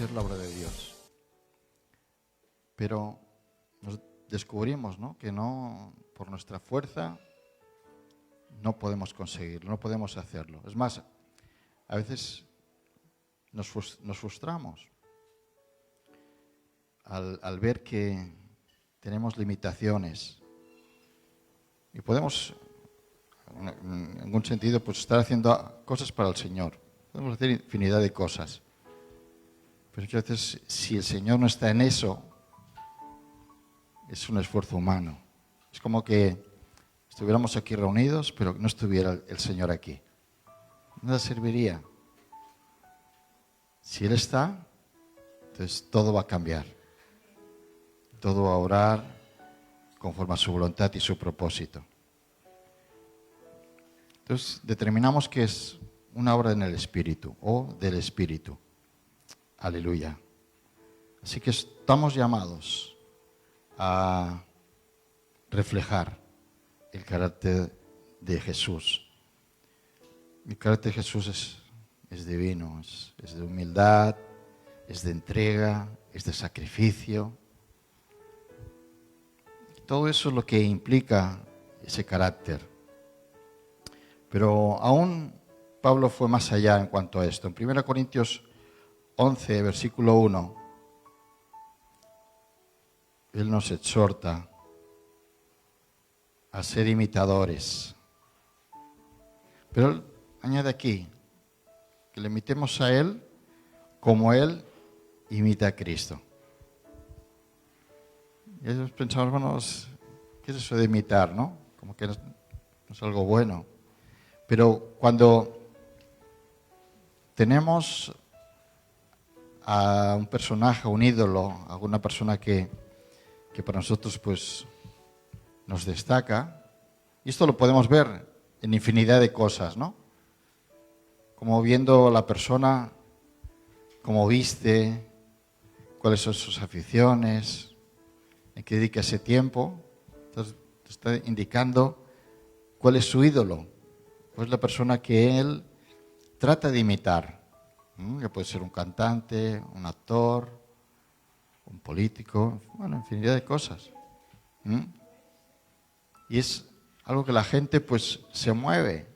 Es la obra de Dios. Pero nos descubrimos, ¿no?, que no, por nuestra fuerza, no podemos conseguirlo, no podemos hacerlo. Es más, a veces nos frustramos al ver que tenemos limitaciones y podemos, en algún sentido, pues estar haciendo cosas para el Señor. Podemos hacer infinidad de cosas. Pero muchas veces, si el Señor no está en eso, es un esfuerzo humano. Es como que estuviéramos aquí reunidos, pero no estuviera el Señor aquí. Nada serviría. Si Él está, entonces todo va a cambiar. Todo va a orar conforme a su voluntad y su propósito. Entonces determinamos que es una obra en el Espíritu o del Espíritu. Aleluya. Así que estamos llamados a reflejar el carácter de Jesús. El carácter de Jesús es divino, es de humildad, es de entrega, es de sacrificio. Todo eso es lo que implica ese carácter. Pero aún Pablo fue más allá en cuanto a esto. En 1 Corintios 11, versículo 1, Él nos exhorta a ser imitadores. Pero Él añade aquí que le imitemos a Él como Él imita a Cristo. Y ellos pensamos, bueno, ¿qué es eso de imitar, no? Como que no es algo bueno. Pero cuando tenemos a un personaje, un ídolo, a una persona que para nosotros pues nos destaca, y esto lo podemos ver en infinidad de cosas, ¿no? Como viendo la persona, cómo viste, cuáles son sus aficiones, en qué dedica ese tiempo. Entonces te está indicando cuál es su ídolo. Pues la persona que él trata de imitar. Que puede ser un cantante, un actor, un político, bueno, infinidad de cosas. Y es algo que la gente pues se mueve.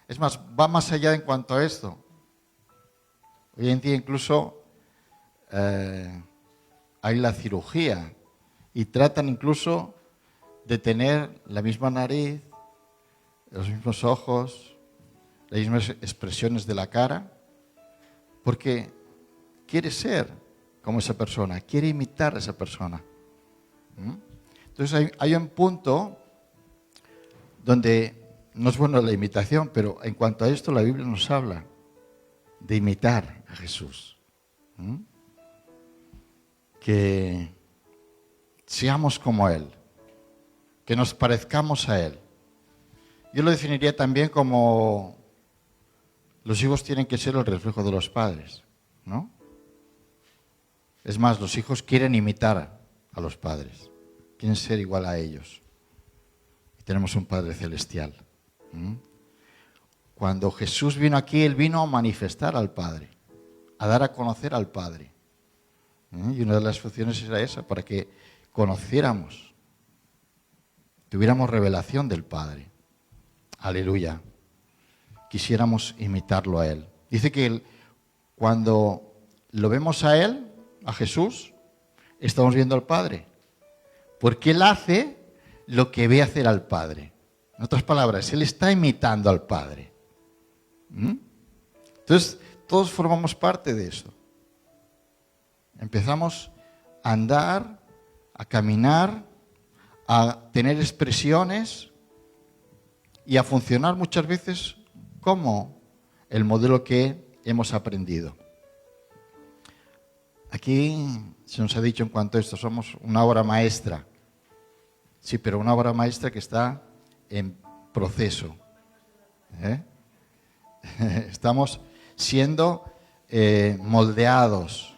Es más, va más allá en cuanto a esto. Hoy en día incluso hay la cirugía y tratan incluso de tener la misma nariz, los mismos ojos, las mismas expresiones de la cara, porque quiere ser como esa persona, quiere imitar a esa persona. Entonces hay un punto donde no es bueno la imitación, pero en cuanto a esto la Biblia nos habla de imitar a Jesús. Que seamos como Él, que nos parezcamos a Él. Yo lo definiría también como los hijos tienen que ser el reflejo de los padres, ¿no? Es más, los hijos quieren imitar a los padres, quieren ser igual a ellos. Y tenemos un Padre celestial. Cuando Jesús vino aquí, Él vino a manifestar al Padre, a dar a conocer al Padre. Y una de las funciones era esa, para que conociéramos, tuviéramos revelación del Padre. Aleluya. Quisiéramos imitarlo a Él. Dice que cuando lo vemos a Él, a Jesús, estamos viendo al Padre. Porque Él hace lo que ve hacer al Padre. En otras palabras, Él está imitando al Padre. Entonces, todos formamos parte de eso. Empezamos a andar, a caminar, a tener expresiones y a funcionar muchas veces como el modelo que hemos aprendido. Aquí se nos ha dicho en cuanto a esto, somos una obra maestra. Sí, pero una obra maestra que está en proceso. Estamos siendo moldeados.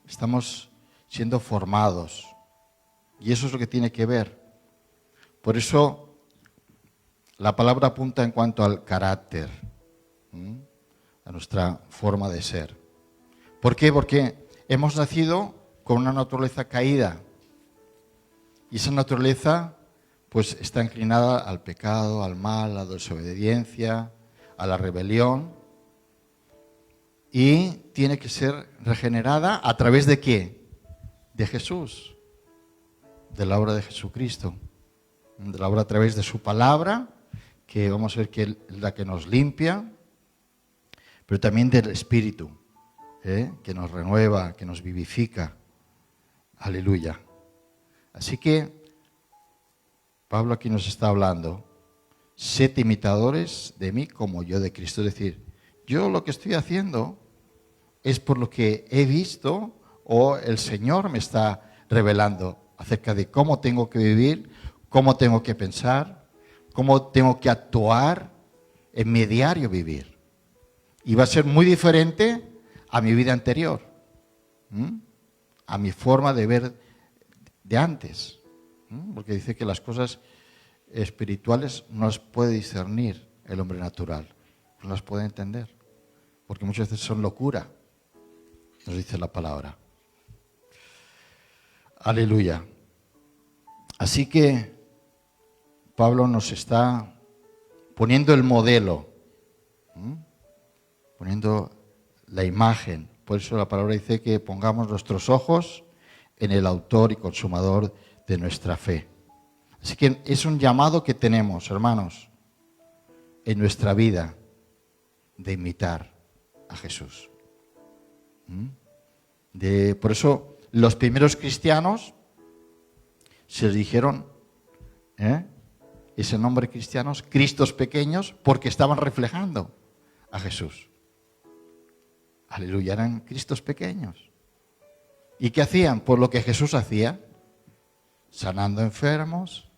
Estamos siendo formados. Y eso es lo que tiene que ver. Por eso la palabra apunta en cuanto al carácter, a nuestra forma de ser. ¿Por qué? Porque hemos nacido con una naturaleza caída. Y esa naturaleza pues está inclinada al pecado, al mal, a la desobediencia, a la rebelión. Y tiene que ser regenerada ¿a través de qué? De Jesús, de la obra de Jesucristo, de la obra a través de su palabra, que vamos a ver que es la que nos limpia, pero también del Espíritu, que nos renueva, que nos vivifica. Aleluya. Así que Pablo aquí nos está hablando, sed imitadores de mí como yo de Cristo. Es decir, yo lo que estoy haciendo es por lo que he visto o el Señor me está revelando acerca de cómo tengo que vivir, cómo tengo que pensar, cómo tengo que actuar en mi diario vivir. Y va a ser muy diferente a mi vida anterior, a mi forma de ver de antes. Porque dice que las cosas espirituales no las puede discernir el hombre natural, no las puede entender, porque muchas veces son locura, nos dice la palabra. Aleluya. Así que Pablo nos está poniendo el modelo, poniendo la imagen. Por eso la palabra dice que pongamos nuestros ojos en el autor y consumador de nuestra fe. Así que es un llamado que tenemos, hermanos, en nuestra vida de imitar a Jesús. Por eso los primeros cristianos se les dijeron ese nombre cristianos, Cristos pequeños, porque estaban reflejando a Jesús. Aleluya, eran Cristos pequeños. ¿Y qué hacían? Pues lo que Jesús hacía, sanando enfermos,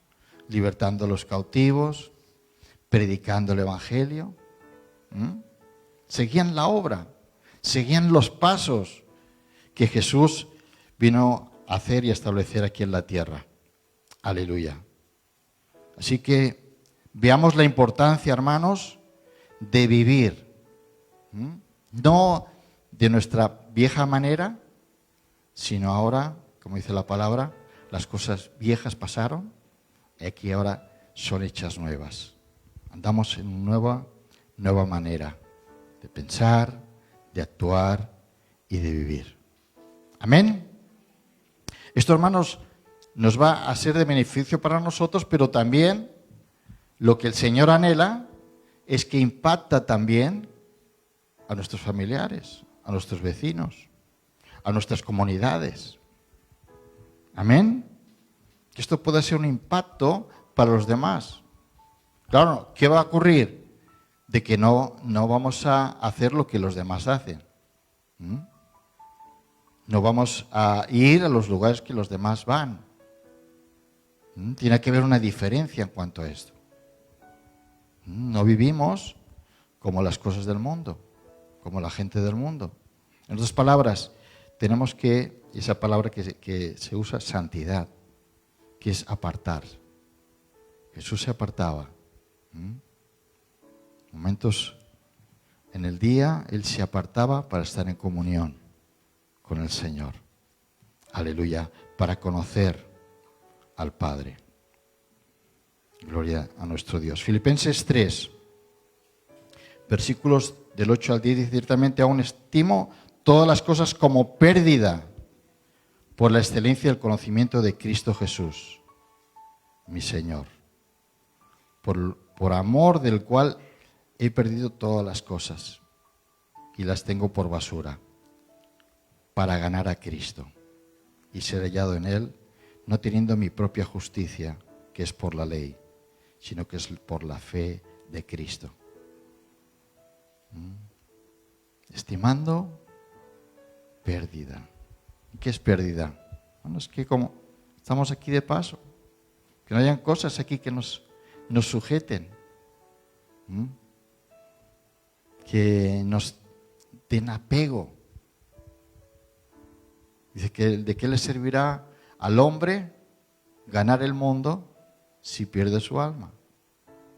libertando a los cautivos, predicando el Evangelio. Seguían la obra, seguían los pasos que Jesús vino a hacer y a establecer aquí en la tierra. Aleluya. Así que veamos la importancia, hermanos, de vivir. No de nuestra vieja manera, sino ahora, como dice la palabra, las cosas viejas pasaron y aquí ahora son hechas nuevas. Andamos en una nueva manera de pensar, de actuar y de vivir. Amén. Esto, hermanos, nos va a ser de beneficio para nosotros, pero también lo que el Señor anhela es que impacta también a nuestros familiares, a nuestros vecinos, a nuestras comunidades. Amén. Que esto pueda ser un impacto para los demás. Claro, ¿qué va a ocurrir? De que no vamos a hacer lo que los demás hacen. No vamos a ir a los lugares que los demás van. Tiene que haber una diferencia en cuanto a esto. No vivimos como las cosas del mundo, como la gente del mundo. En otras palabras, tenemos que, esa palabra que se usa, santidad, que es apartar. Jesús se apartaba. Momentos en el día, Él se apartaba para estar en comunión con el Señor. Aleluya, para conocer al Padre. Gloria a nuestro Dios. Filipenses 3, versículos del 8 al 10, dice: ciertamente aún estimo todas las cosas como pérdida por la excelencia del conocimiento de Cristo Jesús, mi Señor, por amor del cual he perdido todas las cosas y las tengo por basura, para ganar a Cristo y ser hallado en Él, no teniendo mi propia justicia, que es por la ley, sino que es por la fe de Cristo. Estimando pérdida. ¿Qué es pérdida? Bueno, es que como estamos aquí de paso, que no hayan cosas aquí que nos sujeten. que nos den apego. Dice que ¿de qué le servirá al hombre ganar el mundo si pierde su alma?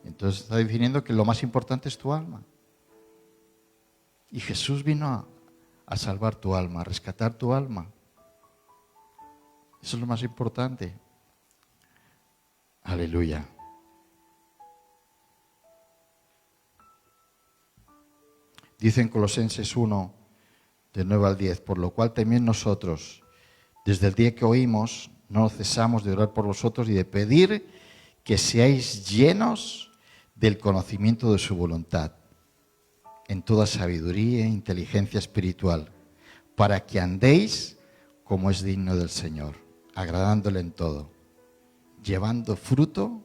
Entonces está definiendo que lo más importante es tu alma. Y Jesús vino a salvar tu alma, a rescatar tu alma. Eso es lo más importante. Aleluya. Dice en Colosenses 1, del 9 al 10, por lo cual también nosotros, desde el día que oímos, no cesamos de orar por vosotros y de pedir que seáis llenos del conocimiento de su voluntad, en toda sabiduría e inteligencia espiritual, para que andéis como es digno del Señor, agradándole en todo, llevando fruto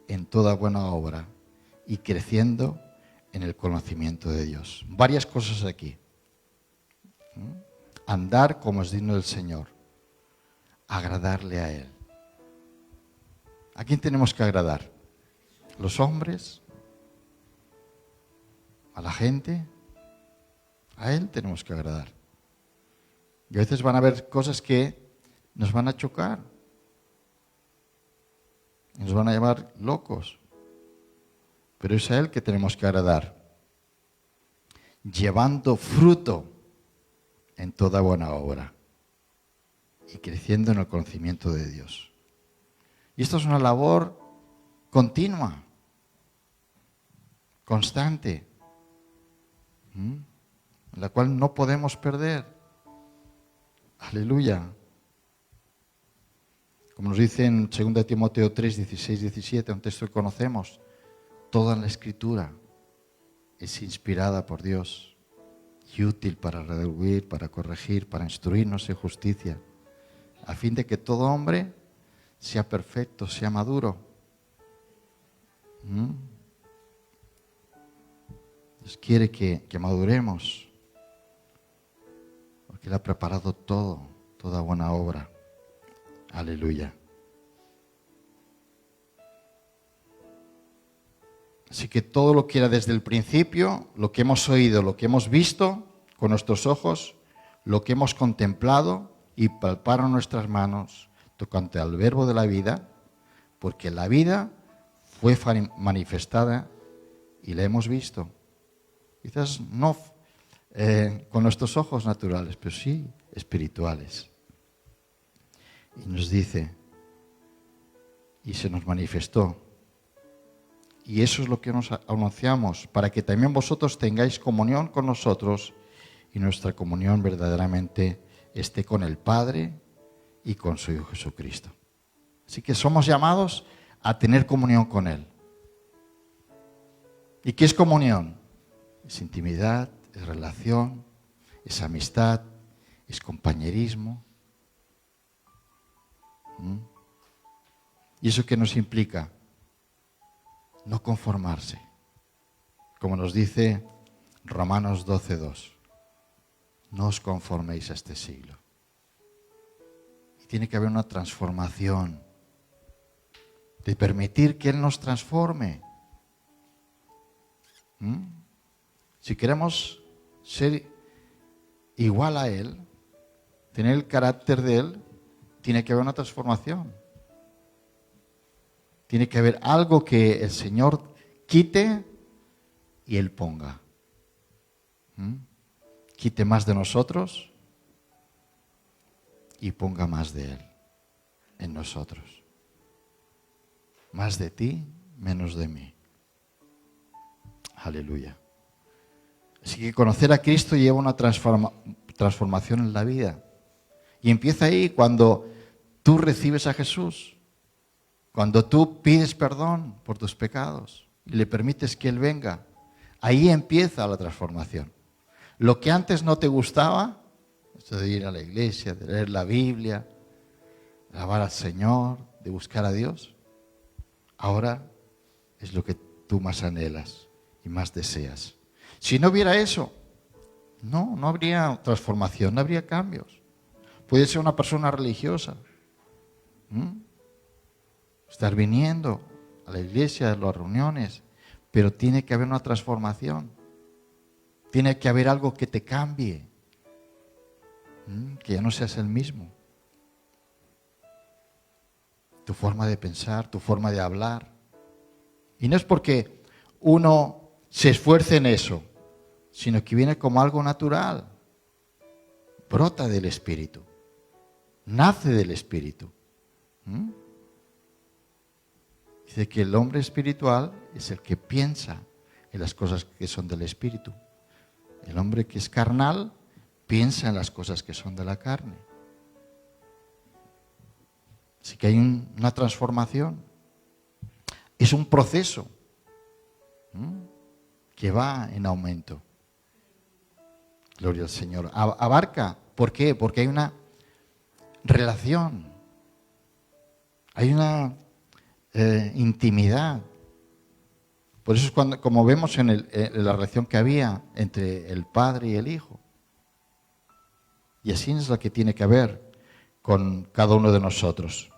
en toda buena obra y creciendo en el conocimiento de Dios. Varias cosas aquí. Andar como es digno del Señor, agradarle a Él. ¿A quién tenemos que agradar? ¿Los hombres? ¿A la gente? A Él tenemos que agradar. Y a veces van a haber cosas que nos van a chocar, nos van a llevar locos, pero es a Él que tenemos que agradar, llevando fruto en toda buena obra y creciendo en el conocimiento de Dios. Y esto es una labor continua, constante, en la cual no podemos perder. Aleluya. Como nos dice en 2 Timoteo 3, 16, 17, un texto que conocemos, toda la Escritura es inspirada por Dios y útil para redarguir, para corregir, para instruirnos en justicia, a fin de que todo hombre sea perfecto, sea maduro. Dios quiere que maduremos, porque Él ha preparado todo, toda buena obra. Aleluya. Así que todo lo que era desde el principio, lo que hemos oído, lo que hemos visto con nuestros ojos, lo que hemos contemplado y palparon nuestras manos tocante al verbo de la vida, porque la vida fue manifestada y la hemos visto. Quizás no con nuestros ojos naturales, pero sí espirituales. Y nos dice, y se nos manifestó. Y eso es lo que nos anunciamos, para que también vosotros tengáis comunión con nosotros y nuestra comunión verdaderamente esté con el Padre y con su Hijo Jesucristo. Así que somos llamados a tener comunión con Él. ¿Y qué es comunión? Es intimidad, es relación, es amistad, es compañerismo. ¿Y eso qué nos implica? No conformarse. Como nos dice Romanos 12:2. No os conforméis a este siglo. Y tiene que haber una transformación. De permitir que Él nos transforme. Si queremos ser igual a Él, tener el carácter de Él, tiene que haber una transformación. Tiene que haber algo que el Señor quite y Él ponga. Quite más de nosotros y ponga más de Él en nosotros. Más de ti, menos de mí. Aleluya. Así que conocer a Cristo lleva una transformación en la vida. Y empieza ahí cuando tú recibes a Jesús. Cuando tú pides perdón por tus pecados y le permites que Él venga. Ahí empieza la transformación. Lo que antes no te gustaba, eso de ir a la iglesia, de leer la Biblia, de alabar al Señor, de buscar a Dios, ahora es lo que tú más anhelas y más deseas. Si no hubiera eso, no habría transformación, no habría cambios. Puede ser una persona religiosa, estar viniendo a la iglesia, a las reuniones, pero tiene que haber una transformación. Tiene que haber algo que te cambie, que ya no seas el mismo. Tu forma de pensar, tu forma de hablar. Y no es porque uno se esfuerce en eso, sino que viene como algo natural. Brota del Espíritu. Nace del Espíritu. Dice que el hombre espiritual es el que piensa en las cosas que son del Espíritu. El hombre que es carnal piensa en las cosas que son de la carne. Así que hay una transformación. Es un proceso que va en aumento. Gloria al Señor. Abarca. ¿Por qué? Porque hay una relación. Hay una intimidad. Por eso es como vemos en la relación que había entre el Padre y el Hijo. Y así es la que tiene que haber con cada uno de nosotros.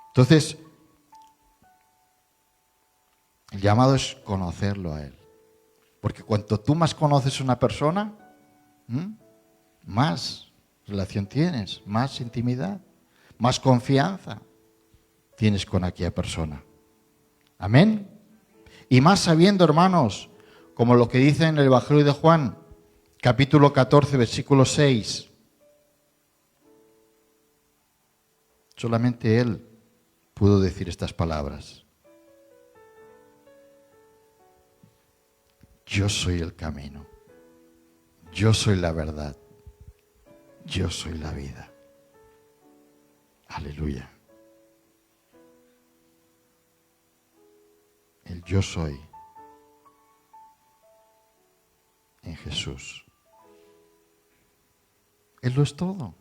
Entonces, el llamado es conocerlo a Él. Porque cuanto tú más conoces a una persona, más relación tienes, más intimidad, más confianza tienes con aquella persona. Amén. Y más sabiendo, hermanos, como lo que dice en el Evangelio de Juan, capítulo 14, versículo 6. Solamente Él pudo decir estas palabras. Yo soy el camino. Yo soy la verdad. Yo soy la vida. Aleluya. El yo soy en Jesús. Él lo es todo.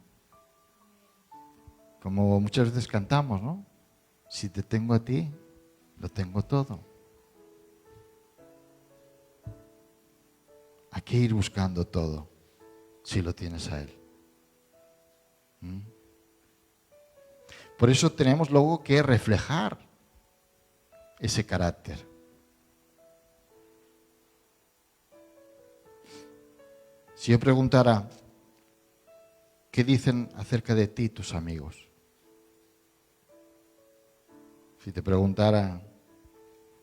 Como muchas veces cantamos, ¿no? Si te tengo a ti, lo tengo todo. Hay que ir buscando todo si lo tienes a Él. Por eso tenemos luego que reflejar ese carácter. Si yo preguntara, ¿qué dicen acerca de ti tus amigos? Si te preguntara,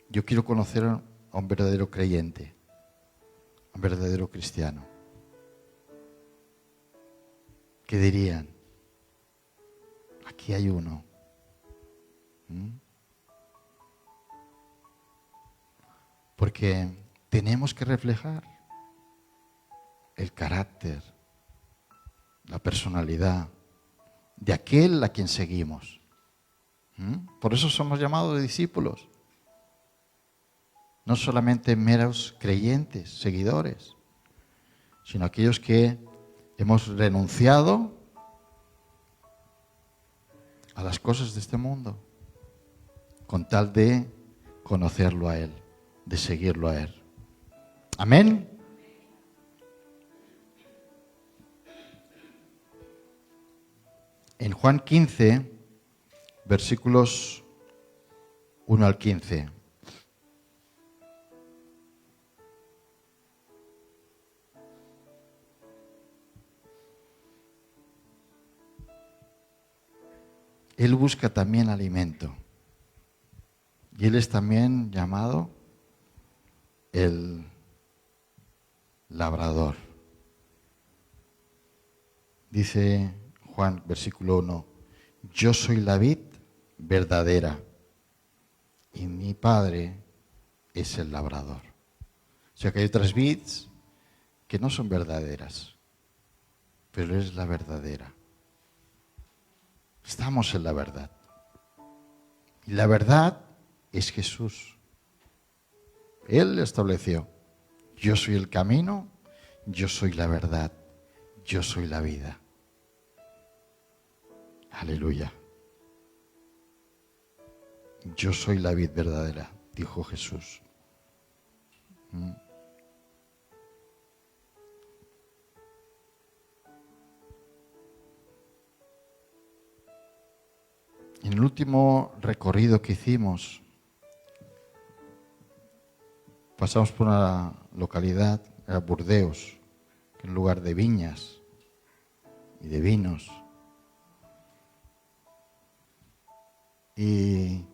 yo quiero conocer a un verdadero creyente, a un verdadero cristiano, ¿qué dirían? Aquí hay uno. Porque tenemos que reflejar el carácter, la personalidad de aquel a quien seguimos. Por eso somos llamados discípulos. No solamente meros creyentes, seguidores, sino aquellos que hemos renunciado a las cosas de este mundo con tal de conocerlo a Él, de seguirlo a Él. Amén. En Juan 15, versículos 1 al 15. Él busca también alimento. Y Él es también llamado el labrador. Dice Juan, versículo 1, yo soy la vid verdadera y mi Padre es el labrador. O sea que hay otras vids que no son verdaderas, pero Él es la verdadera. Estamos en la verdad. Y la verdad es Jesús. Él estableció, yo soy el camino, yo soy la verdad, yo soy la vida. Aleluya. Yo soy la vid verdadera, dijo Jesús. En el último recorrido que hicimos, pasamos por una localidad era Burdeos, que es un lugar de viñas y de vinos. Y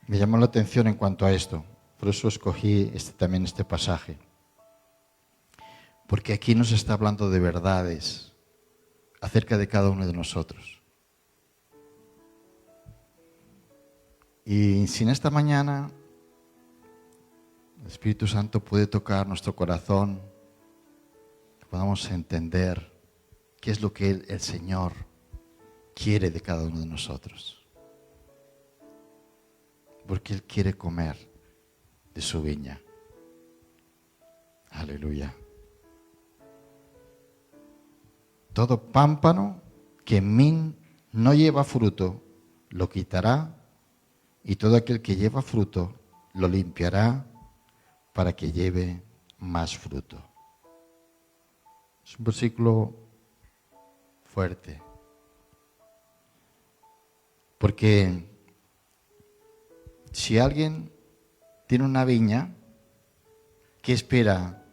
me llamó la atención en cuanto a esto. Por eso escogí también este pasaje. Porque aquí nos está hablando de verdades acerca de cada uno de nosotros. Y si en esta mañana el Espíritu Santo puede tocar nuestro corazón, que podamos entender qué es lo que el Señor quiere de cada uno de nosotros. Porque Él quiere comer de su viña. Aleluya. Todo pámpano que en mí no lleva fruto, lo quitará, y todo aquel que lleva fruto, lo limpiará para que lleve más fruto. Es un versículo fuerte. Porque si alguien tiene una viña, ¿qué espera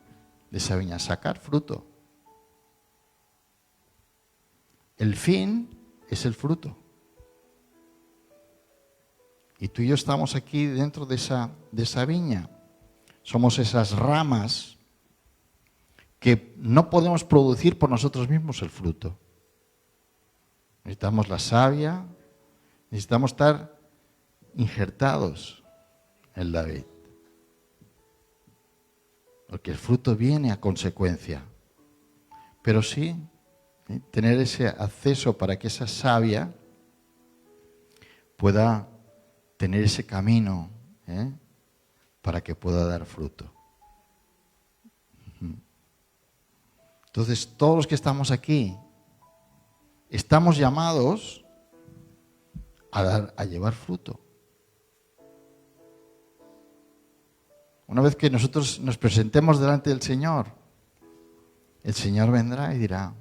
de esa viña? Sacar fruto. El fin es el fruto. Y tú y yo estamos aquí dentro de esa viña. Somos esas ramas que no podemos producir por nosotros mismos el fruto. Necesitamos la savia, necesitamos estar injertados en la vid. Porque el fruto viene a consecuencia. Pero sí, tener ese acceso para que esa savia pueda tener ese camino para que pueda dar fruto. Entonces, todos los que estamos aquí, estamos llamados a llevar fruto. Una vez que nosotros nos presentemos delante del Señor, el Señor vendrá y dirá,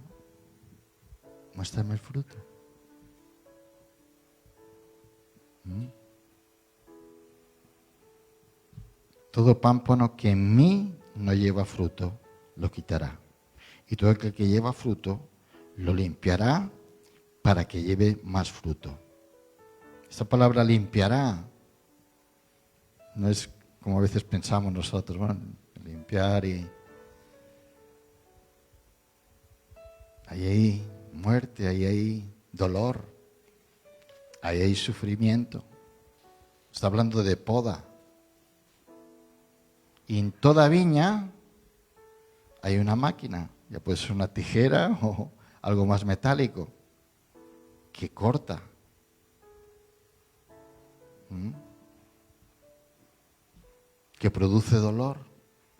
muéstrame el fruto. Todo pámpano que en mí no lleva fruto, lo quitará. Y todo aquel que lleva fruto, lo limpiará para que lleve más fruto. Esta palabra limpiará no es como a veces pensamos nosotros, bueno, limpiar y ahí hay muerte, ahí hay dolor, ahí hay sufrimiento. Está hablando de poda. Y en toda viña hay una máquina, ya puede ser una tijera o algo más metálico, que corta. Que produce dolor.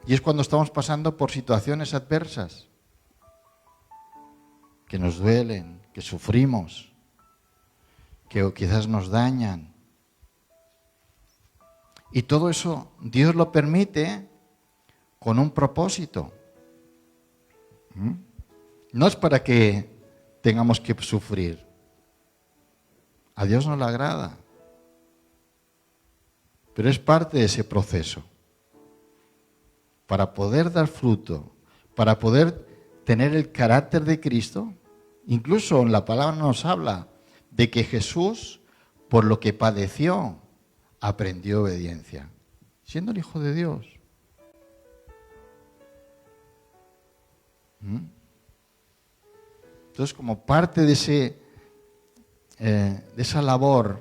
Y es cuando estamos pasando por situaciones adversas, que nos duelen, que sufrimos, que quizás nos dañan. Y todo eso Dios lo permite con un propósito. No es para que tengamos que sufrir. A Dios no le agrada. Pero es parte de ese proceso. Para poder dar fruto, para poder tener el carácter de Cristo. Incluso en la palabra nos habla de que Jesús, por lo que padeció, aprendió obediencia, siendo el Hijo de Dios. Entonces, como parte de esa labor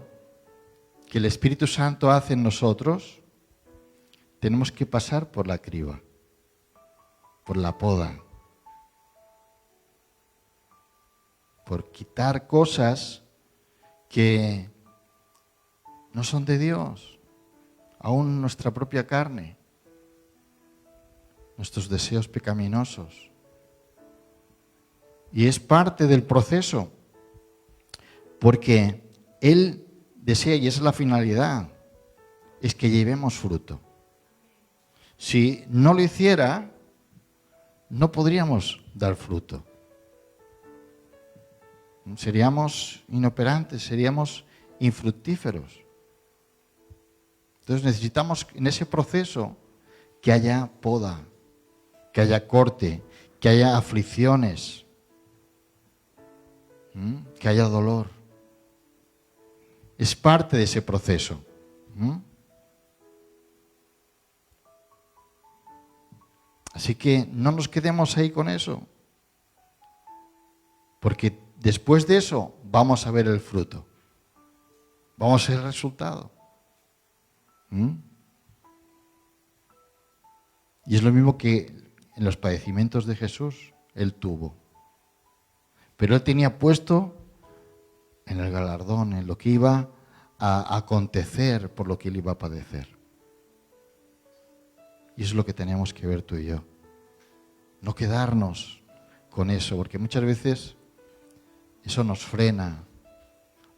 que el Espíritu Santo hace en nosotros, tenemos que pasar por la criba, por la poda, por quitar cosas que no son de Dios, aún nuestra propia carne, nuestros deseos pecaminosos. Y es parte del proceso, porque Él desea, y esa es la finalidad, es que llevemos fruto. Si no lo hiciera, no podríamos dar fruto. Seríamos inoperantes, seríamos infructíferos. Entonces necesitamos en ese proceso que haya poda, que haya corte, que haya aflicciones, que haya dolor. Es parte de ese proceso. Así que no nos quedemos ahí con eso, porque después de eso vamos a ver el fruto, vamos a ver el resultado. Y es lo mismo que en los padecimientos de Jesús, Él tuvo. Pero Él tenía puesto en el galardón, en lo que iba a acontecer por lo que Él iba a padecer. Y eso es lo que tenemos que ver tú y yo. No quedarnos con eso, porque muchas veces eso nos frena.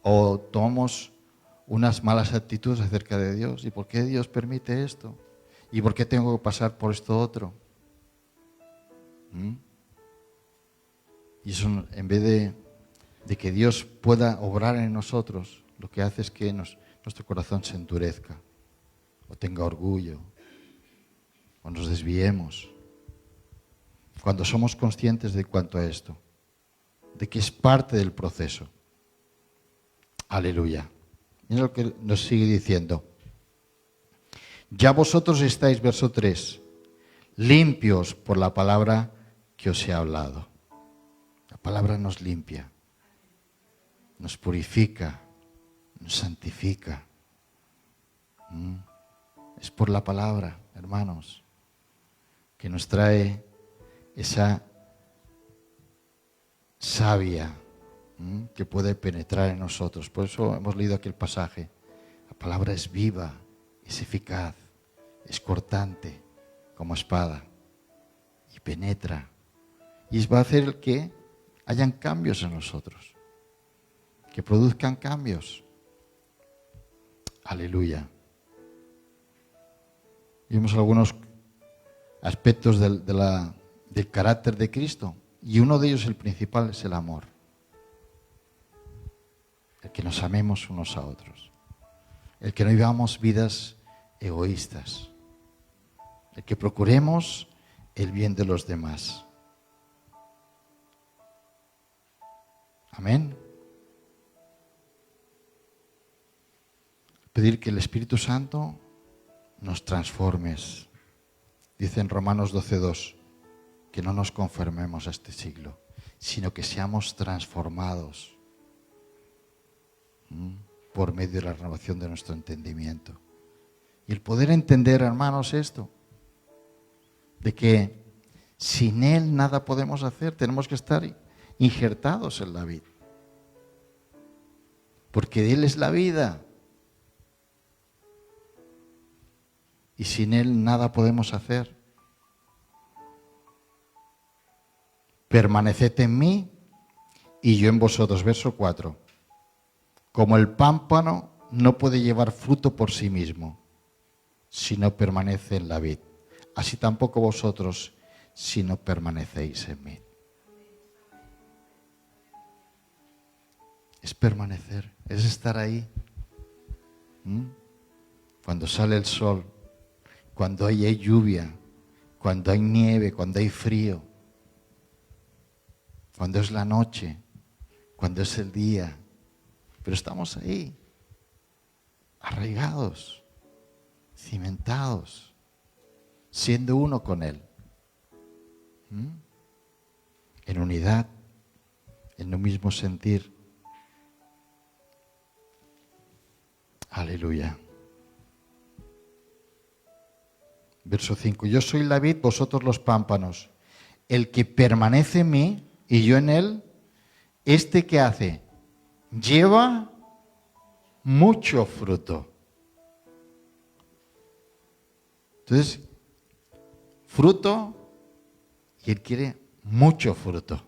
O tomamos unas malas actitudes acerca de Dios. ¿Y por qué Dios permite esto? ¿Y por qué tengo que pasar por esto otro? Y eso, en vez de que Dios pueda obrar en nosotros, lo que hace es que nuestro corazón se endurezca, o tenga orgullo, o nos desviemos. Cuando somos conscientes de cuanto a esto, de que es parte del proceso. Aleluya. Mira lo que nos sigue diciendo. Ya vosotros estáis, verso 3, limpios por la palabra que os he hablado. La palabra nos limpia, nos purifica, nos santifica. Es por la palabra, hermanos, que nos trae esa savia que puede penetrar en nosotros. Por eso hemos leído aquel pasaje. La palabra es viva, es eficaz, es cortante como espada y penetra. Y va a hacer que hayan cambios en nosotros, que produzcan cambios. Aleluya. Vimos algunos aspectos del carácter de Cristo, y uno de ellos, el principal, es el amor. El que nos amemos unos a otros. El que no vivamos vidas egoístas. El que procuremos el bien de los demás. Amén. Pedir que el Espíritu Santo nos transforme. Dice en Romanos 12:2 que no nos conformemos a este siglo, sino que seamos transformados por medio de la renovación de nuestro entendimiento. Y el poder entender, hermanos, esto, de que sin Él nada podemos hacer, tenemos que estar injertados en la vid, porque Él es la vida, y sin Él nada podemos hacer. Permaneced en mí y yo en vosotros. Verso 4. Como el pámpano no puede llevar fruto por sí mismo, si no permanece en la vid, así tampoco vosotros si no permanecéis en mí. Es permanecer, es estar ahí. Cuando sale el sol, cuando hay lluvia, cuando hay nieve, cuando hay frío, cuando es la noche, cuando es el día. Pero estamos ahí, arraigados, cimentados, siendo uno con Él. En unidad, en un mismo sentir. Aleluya. Verso 5. Yo soy la vid, vosotros los pámpanos. El que permanece en mí y yo en él, ¿este qué hace? Lleva mucho fruto. Entonces, fruto, y Él quiere mucho fruto.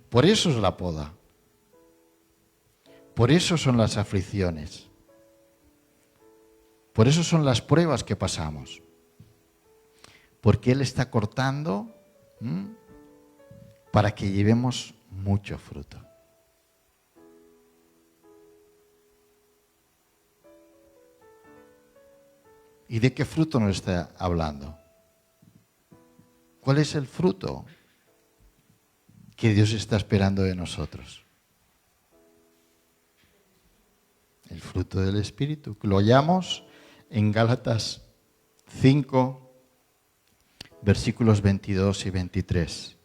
Por eso es la poda. Por eso son las aflicciones. Por eso son las pruebas que pasamos. Porque Él está cortando para que llevemos mucho fruto. ¿Y de qué fruto nos está hablando? ¿Cuál es el fruto que Dios está esperando de nosotros? El fruto del Espíritu. Lo hallamos en Gálatas 5, versículos 22 y 23.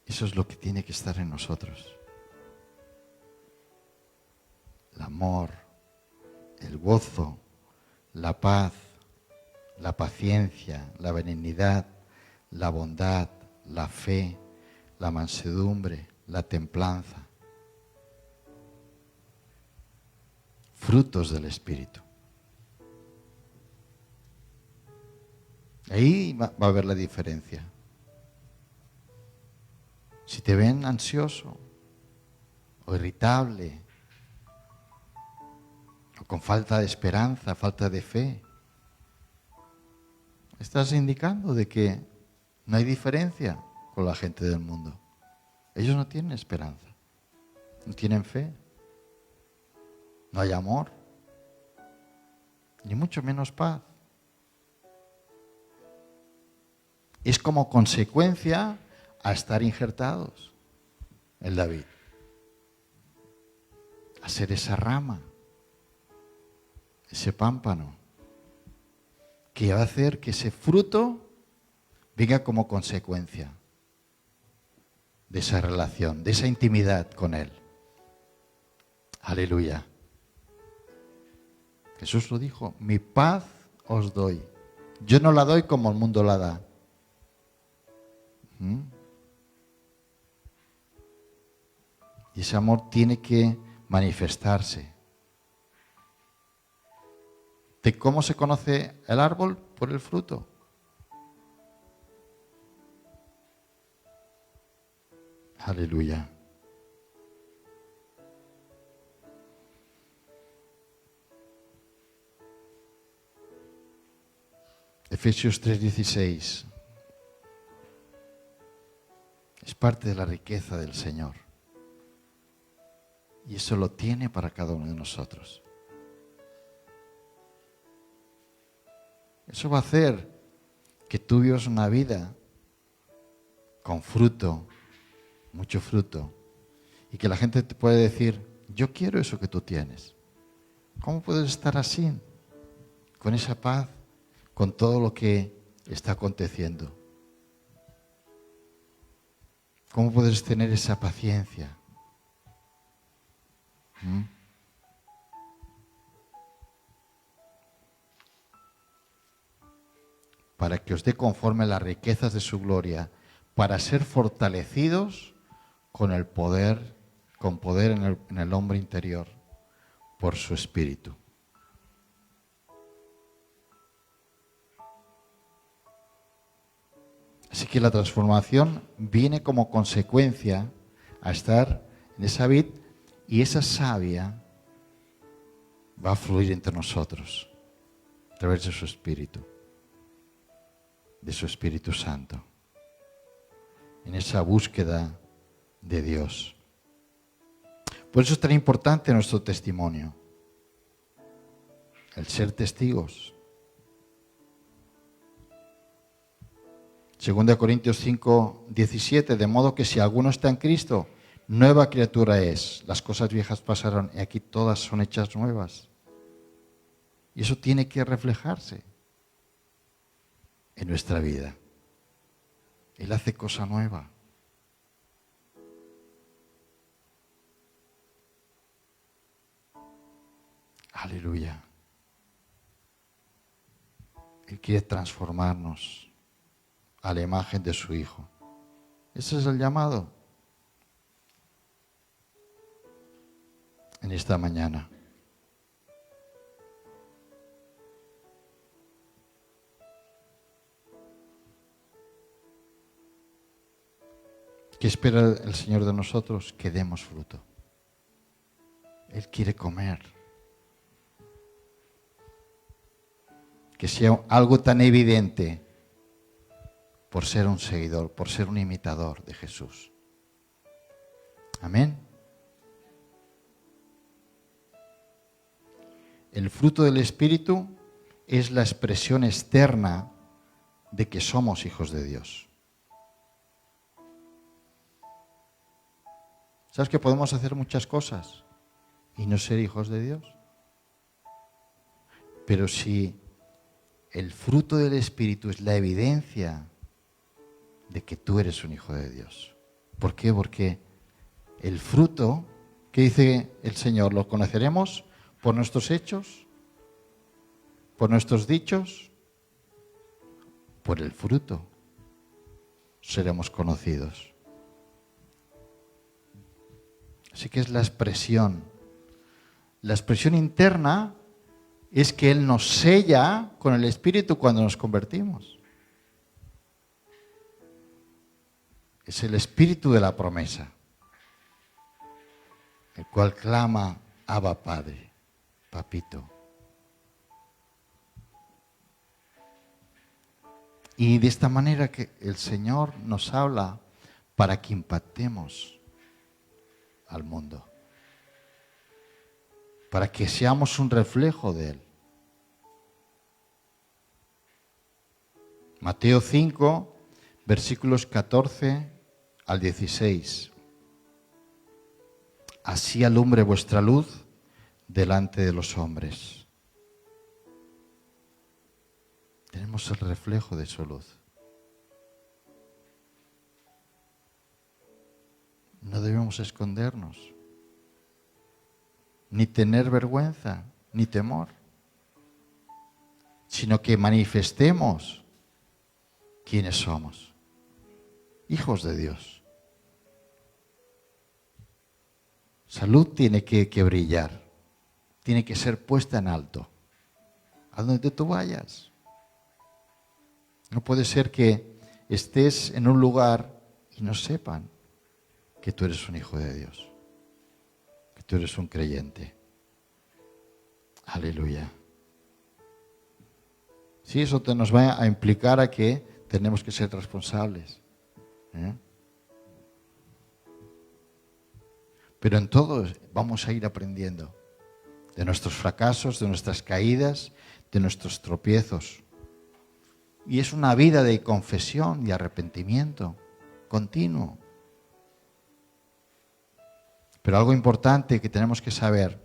Eso es lo que tiene que estar en nosotros. El amor, el gozo, la paz, la paciencia, la benignidad, la bondad, la fe, la mansedumbre, la templanza. Frutos del Espíritu. Ahí va a haber la diferencia. Si te ven ansioso o irritable o con falta de esperanza, falta de fe, estás indicando de que no hay diferencia con la gente del mundo. Ellos no tienen esperanza, no tienen fe, no hay amor, ni mucho menos paz. Es como consecuencia a estar injertados en David, a ser esa rama, ese pámpano, que va a hacer que ese fruto venga como consecuencia de esa relación, de esa intimidad con Él. Aleluya. Jesús lo dijo, mi paz os doy. Yo no la doy como el mundo la da. Y ese amor tiene que manifestarse. ¿De cómo se conoce el árbol? Por el fruto. Aleluya. Efesios 3:16. Es parte de la riqueza del Señor. Y eso lo tiene para cada uno de nosotros. Eso va a hacer que tú vivas una vida con fruto, mucho fruto, y que la gente te puede decir, yo quiero eso que tú tienes. ¿Cómo puedes estar así? Con esa paz, con todo lo que está aconteciendo. ¿Cómo puedes tener esa paciencia? Para que os dé conforme las riquezas de su gloria, para ser fortalecidos con poder en el hombre interior, por su Espíritu. Así que la transformación viene como consecuencia a estar en esa vid, y esa savia va a fluir entre nosotros a través de su Espíritu, de su Espíritu Santo, en esa búsqueda de Dios. Por eso es tan importante nuestro testimonio, el ser testigos. 2 Corintios 5:17, de modo que si alguno está en Cristo, nueva criatura es. Las cosas viejas pasaron y aquí todas son hechas nuevas. Y eso tiene que reflejarse en nuestra vida. Él hace cosa nueva. Aleluya. Él quiere transformarnos a la imagen de su Hijo. Ese es el llamado en esta mañana. ¿Qué espera el Señor de nosotros? Que demos fruto. Él quiere comer. Que sea algo tan evidente por ser un seguidor, por ser un imitador de Jesús. Amén. el fruto del Espíritu es la expresión externa de que somos hijos de Dios. ¿Sabes que podemos hacer muchas cosas y no ser hijos de Dios? Pero si el fruto del Espíritu es la evidencia de que tú eres un hijo de Dios. ¿Por qué? Porque el fruto, ¿qué dice el Señor? ¿Lo conoceremos por nuestros hechos? ¿Por nuestros dichos? Por el fruto seremos conocidos. Así que es la expresión. La expresión interna es que Él nos sella con el Espíritu cuando nos convertimos. Es el Espíritu de la promesa, el cual clama, Abba Padre, Papito. Y de esta manera que el Señor nos habla para que impactemos al mundo, para que seamos un reflejo de Él. Mateo 5, versículos 14 al 16. Así alumbre vuestra luz delante de los hombres. Tenemos el reflejo de su luz. No debemos escondernos, ni tener vergüenza, ni temor, sino que manifestemos quiénes somos, hijos de Dios. Salud tiene que brillar, tiene que ser puesta en alto, a donde tú vayas. No puede ser que estés en un lugar y no sepan que tú eres un hijo de Dios, que tú eres un creyente. Aleluya. Sí, eso nos va a implicar a que tenemos que ser responsables. Pero en todo vamos a ir aprendiendo de nuestros fracasos, de nuestras caídas, de nuestros tropiezos. Y es una vida de confesión y arrepentimiento continuo. Pero algo importante que tenemos que saber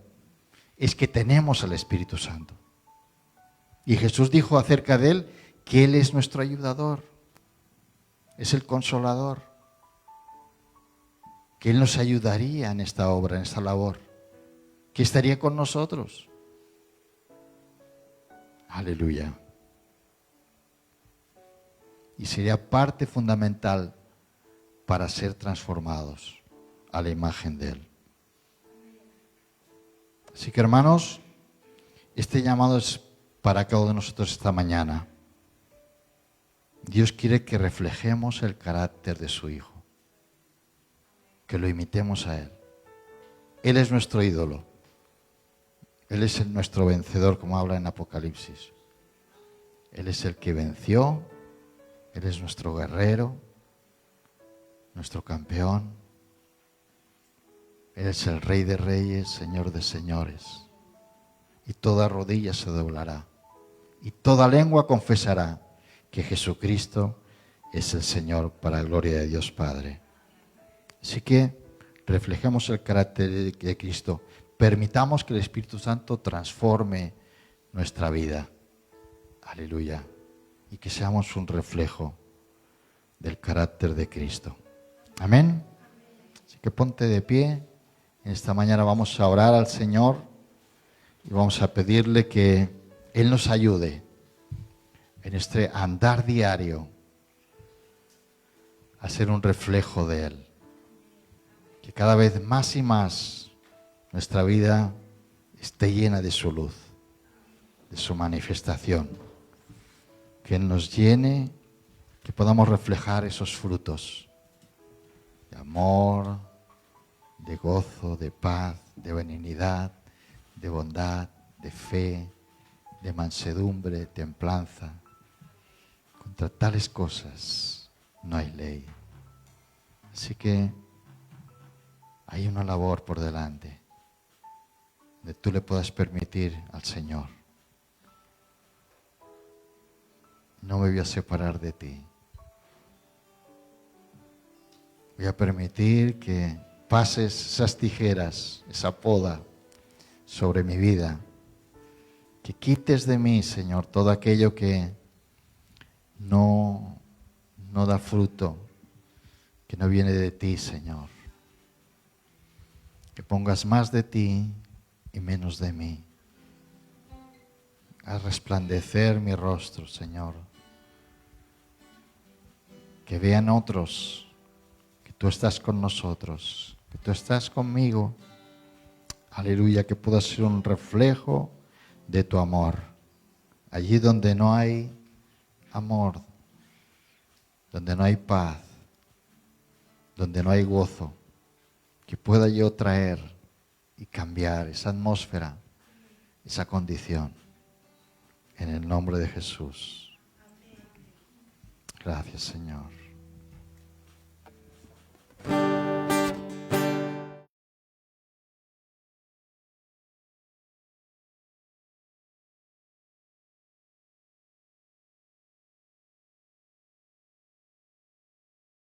es que tenemos al Espíritu Santo. Y Jesús dijo acerca de Él que Él es nuestro ayudador, es el consolador, que Él nos ayudaría en esta obra, en esta labor, que estaría con nosotros. Aleluya. Y sería parte fundamental para ser transformados a la imagen de Él. Así que, hermanos, este llamado es para cada uno de nosotros esta mañana. Dios quiere que reflejemos el carácter de su Hijo, que lo imitemos a Él. Él es nuestro ídolo. Él es nuestro vencedor, como habla en Apocalipsis. Él es el que venció. Él es nuestro guerrero, nuestro campeón. Él es el Rey de Reyes, Señor de Señores. Y toda rodilla se doblará. Y toda lengua confesará que Jesucristo es el Señor, para la gloria de Dios Padre. Así que reflejemos el carácter de Cristo. Permitamos que el Espíritu Santo transforme nuestra vida. Aleluya. Y que seamos un reflejo del carácter de Cristo. Amén. Así que ponte de pie. En esta mañana vamos a orar al Señor y vamos a pedirle que Él nos ayude en este andar diario a ser un reflejo de Él. Que cada vez más y más nuestra vida esté llena de su luz, de su manifestación. Que Él nos llene, que podamos reflejar esos frutos de amor, de gozo, de paz, de benignidad, de bondad, de fe, de mansedumbre, templanza. Contra tales cosas no hay ley. Así que hay una labor por delante. donde tú le puedas permitir al Señor: no me voy a separar de ti. Voy a permitir que pases esas tijeras, esa poda sobre mi vida. Que quites de mí, Señor, todo aquello que no da fruto, que no viene de ti, Señor. Que pongas más de ti y menos de mí. Haz resplandecer mi rostro, Señor. Que vean otros que tú estás con nosotros, que tú estás conmigo. Aleluya, que pueda ser un reflejo de tu amor. Allí donde no hay amor, donde no hay paz, donde no hay gozo, que pueda yo traer y cambiar esa atmósfera, esa condición. En el nombre de Jesús. Gracias, Señor.